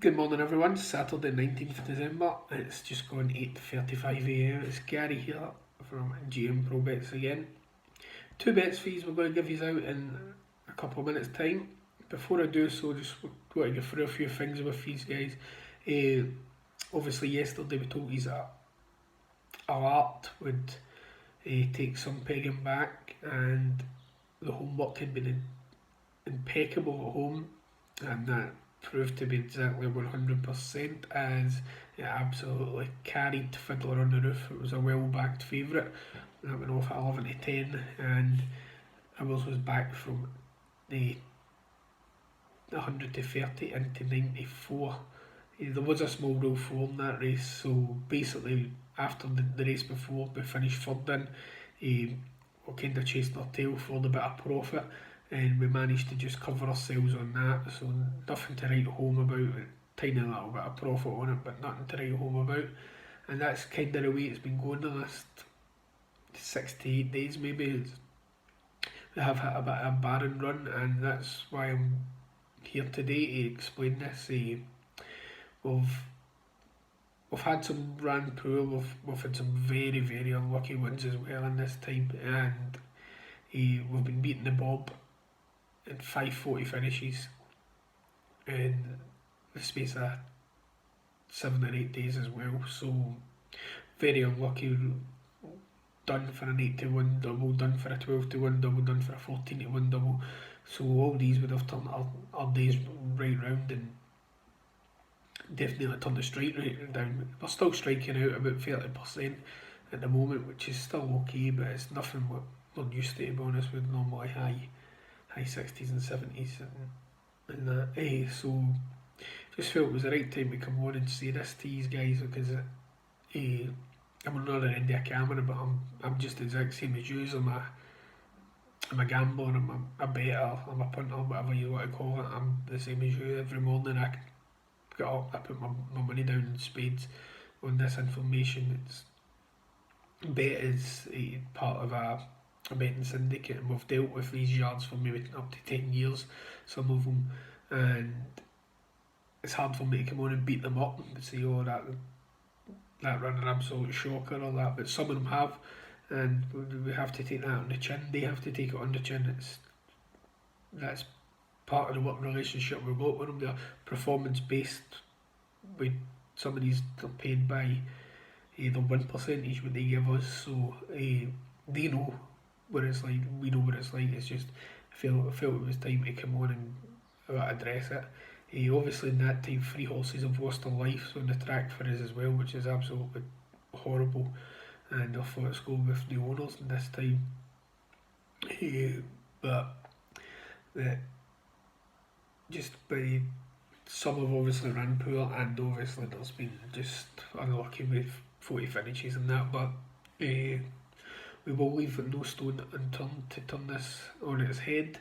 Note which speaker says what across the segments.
Speaker 1: Good morning everyone, Saturday 19th of December, it's just gone 8:35am, it's Gary here from GM Pro Bets again. Two bets fees we're going to give you out in a couple of minutes time. Before I do so, just want to go through a few things with these guys. Obviously yesterday we told you that Alert would take some pegging back, and the homework had been impeccable at home, and that proved to be exactly 100%, as it absolutely carried Fiddler on the Roof. It was a well backed favourite. That went off at 11 to 10, and ours was back from the 100 to 30 into 94. There was a small rule for in that race, so basically after the race before we finished third in, we kind of chased our tail for the bit of profit, and we managed to just cover ourselves on that, so nothing to write home about, a tiny little bit of profit on it, but nothing to write home about. And that's kind of the way it's been going the last 6 to 8 days maybe. We have hit a bit of a barren run, and that's why I'm here today to explain this. We've had some ran poor, we've had some very, very unlucky wins as well in this time, and we've been beating the Bob in 540 finishes in the space of 7 or 8 days as well, so very unlucky. Done for an 8 to 1 double, done for a 12 to 1 double, done for a 14 to 1 double, so all these would have turned our days right round, and definitely turned the strike rate down. We're still striking out about 30% at the moment, which is still okay, but it's nothing what we're used to be honest with, normally high 60s and 70s and that. So just felt it was the right time to come on and say this to these guys, because I'm on the other end of a camera, but I'm just the exact same as you. I'm a gambler, I'm a better, I'm a punter, whatever you want to call it. I'm the same as you. Every morning I get up, I put my money down in spades on this information. It's bet is part of a betting syndicate, and we've dealt with these yards for maybe up to 10 years, some of them, and it's hard for me to come on and beat them up and say, oh, that ran an absolute shocker or that, but some of them have, and we have to take that on the chin. They have to take it on the chin. That's part of the work relationship we've got with them. They're performance based. Some of these are paid by the win percentage what they give us, so they know what it's like, we know what it's like. It's just I felt it was time to come on and address it. Obviously in that time 3 horses have lost their lives on the track for us as well, which is absolutely horrible, and I thought it's go with the owners in this time. But just by some have obviously ran poor, and obviously there's been just unlucky with 40 finishes and that, but we will leave no stone unturned to turn this on its head,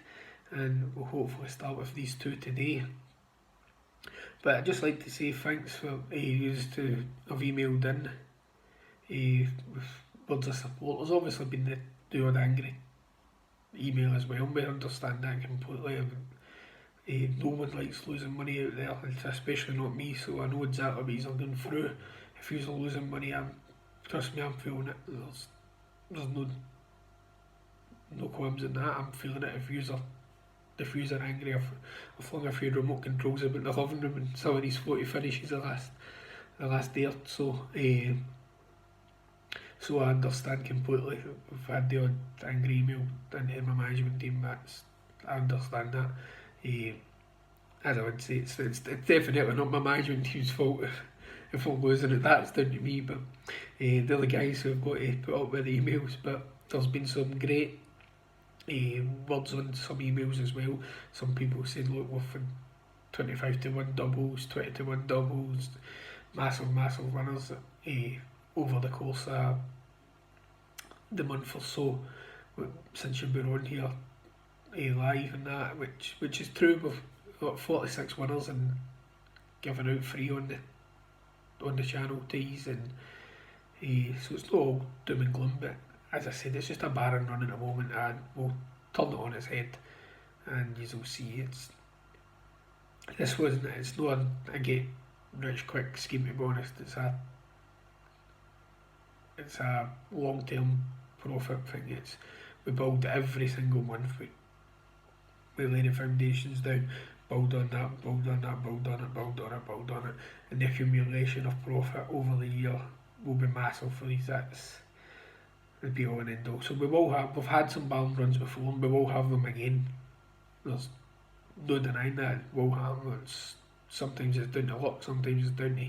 Speaker 1: and we'll hopefully start with these two today. But I'd just like to say thanks for yous to have emailed in with words of support. There's obviously been the odd angry email as well, we understand that completely. No one likes losing money out there, especially not me, so I know exactly what you're going through. If you're losing money, trust me, I'm feeling it. There's no qualms in that. I'm feeling it. If yous are angry, I've flung a few remote controls about the living room and some of these 40 finishes the last day or so. So I understand completely. We've had the odd angry email into my management team. I understand that. As I would say, it's definitely not my management team's fault if I'm losing it. That's down to me, but they're the guys who have got to put up with the emails. But there's been some great words on some emails as well. Some people saying, look, we've had 25 to 1 doubles, 20 to 1 doubles, massive winners over the course of the month or so since you've been on here live, and that, which is true. We've got 46 winners and giving out free on the channel teas, and so it's not all doom and gloom, but as I said, it's just a barren run at the moment, and we'll turn it on its head, and you'll see This wasn't, it's not a get rich quick scheme, to be honest. It's a long term profit thing. We build every single month. We lay the foundations down, build on that, build on that, build on it, build on it, build on it, and the accumulation of profit over the year will be massive for these. That's the be all and end all. So we've had some barn runs before, and we will have them again. There's no denying that. Will happen. Sometimes it's down to luck, sometimes it's down to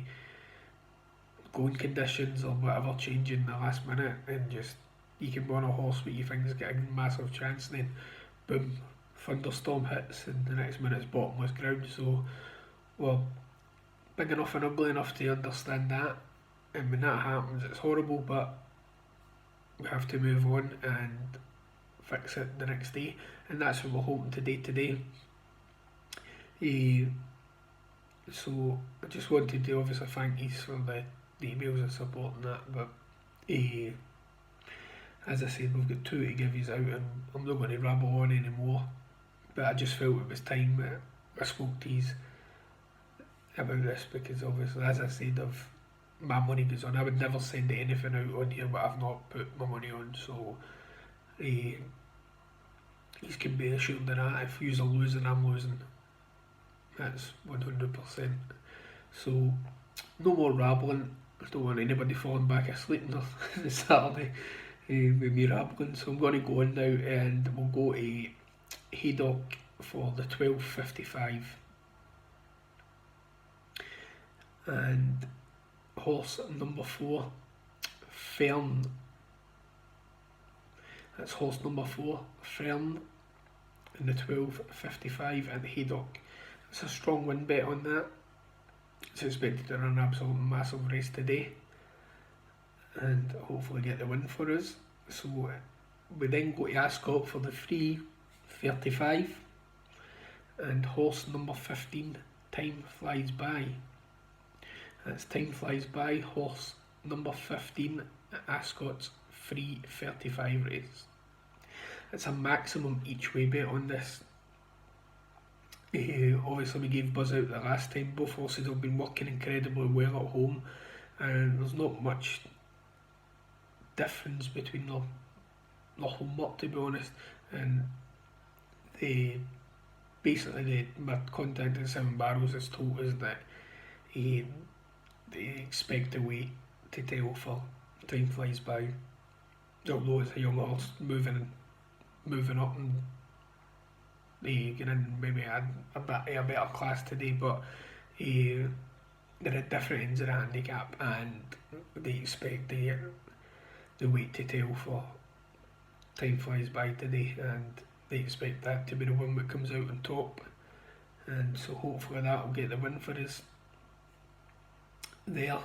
Speaker 1: going conditions or whatever changing the last minute, and just you can run a horse what you think is getting a massive chance, and then boom, thunderstorm hits, and the next minute's bottomless ground. So we're big enough and ugly enough to understand that, and when that happens, it's horrible, but we have to move on and fix it the next day, and that's what we're hoping to do today. So I just wanted to obviously thank you for the emails and support and that, but as I said, we've got 2 to give you out, and I'm not going to ramble on anymore, but I just felt it was time that I spoke to you about this, because obviously, as I said, my money goes on. I would never send anything out on here but I've not put my money on, so you can be assured that if you're losing, I'm losing. That's 100%. So no more rambling. I don't want anybody falling back asleep on the Saturday with me rambling. So I'm going to go on now, and we'll go to Haydock for the 12.55. And horse number 4, Fern. That's horse number 4, Fern, in the 12.55 at Haydock. It's a strong win bet on that. It's expected to run an absolute massive race today, and hopefully get the win for us. So we then go to Ascot for the 3.35, and horse number 15, Time Flies By. That's Time Flies By, horse number 15 at Ascot's 3.35 race. It's a maximum each way bet on this. Obviously we gave buzz out the last time. Both horses have been working incredibly well at home, and there's not much difference between the homework, to be honest. And my contact at Seven Barrows has told us that they expect the weight to tell for Time Flies By, although it's a young horse moving up, and they get in maybe a better class today, but they're at different ends of the handicap, and they expect the weight to tell for Time Flies By today, and they expect that to be the one that comes out on top, and so hopefully that will get the win for us there.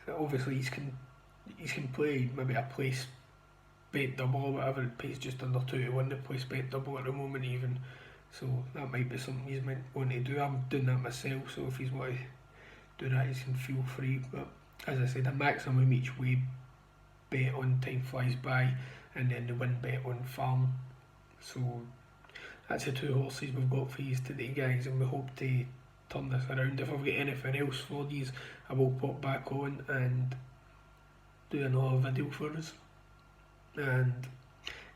Speaker 1: Obviously he can play maybe a place bet double or whatever. It pays just under 2 to 1 the place bet double at the moment even, so that might be something he's might want to do. I'm doing that myself, so if he's want to do that, he can feel free. But as I said, a maximum each way bet on Time Flies By, and then the win bet on Farm. So that's the 2 horses we've got for you today, guys, and we hope to turn this around. If I've got anything else for these, I will pop back on and do another video for us, and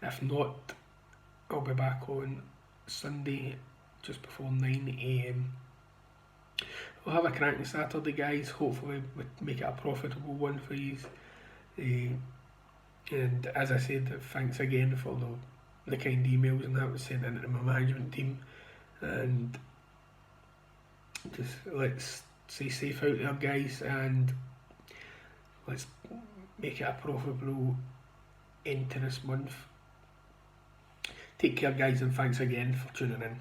Speaker 1: if not, I'll be back on Sunday just before 9 AM. We'll have a cracking Saturday, guys. Hopefully we make it a profitable one for you. And as I said, thanks again for the kind emails and that was sent in to my management team, and just let's stay safe out there, guys, and let's make it a profitable end to this month. Take care, guys, and thanks again for tuning in.